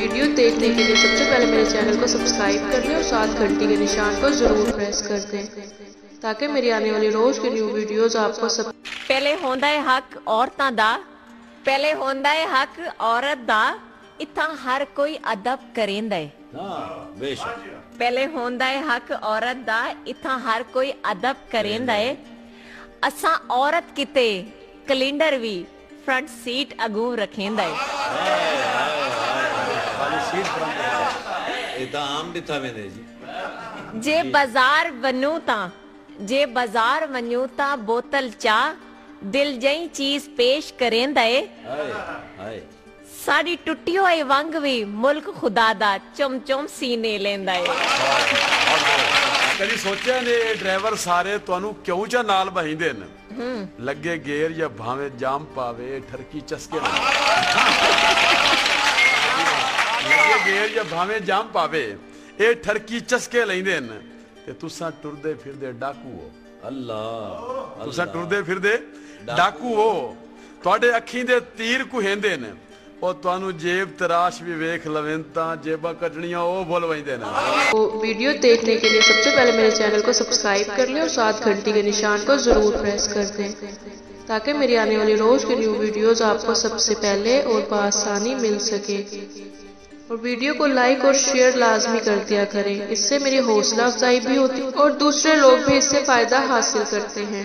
Video देखने के लिए सबसे पहले मेरे चैनल को सब्सक्राइब कर लें और साथ घंटी के निशान को जरूर प्रेस कर दें ताकि मेरी आने वाली रोज की न्यू वीडियोस आपको सब पहले होंदा है हक औरतां दा, पहले होंदा है हक औरत दा, इत्थां हर कोई अदब करेंदा है। बेशक पहले होंदा है हक औरत दा, इत्थां हर कोई अदब करेंदा है। असां औरत किते कैलेंडर भी फ्रंट सीट अगू रखेंदा है। आम दिता वेंदे जी। जे बाजार वनू ता बोतल चा दिल जई चीज पेश करेंदा है। साड़ी टुटी होई वंग भी मुल्क खुदा दा चुम चुम सीने लेंदा है। कभी सोचा ने ड्राइवर सारे तुहानू क्यों चा नाल बहिंदे न? लगे गेर या भावे जाम पावे ठरकी चस्के लगे गेर या भावे जाम पावे ए ठरकी चस्के लेंदे न ते तुसा टुरदे फिरदे डाकू हो। अल्लाह तुसा टुरदे फिरदे डाकू हो। तुहाडे अखीं दे तीर कुहेंदे न और तुहानू जेब तराश भी वेख लवें तां जेबा कटणियां ओ भुल वैंदे न। तो वीडियो देखने के लिए सबसे पहले मेरे चैनल को सब्सक्राइब कर लें और साथ घंटी के निशान को जरूर प्रेस कर दें ताकि मेरी आने वाली रोज की न्यू वीडियोस आपको सबसे पहले और बआसानी मिल सके। और वीडियो को लाइक और शेयर लाजमी कर दिया करें, इससे मेरी हौसला अफजाई भी होती है और दूसरे लोग भी इससे फायदा हासिल करते हैं।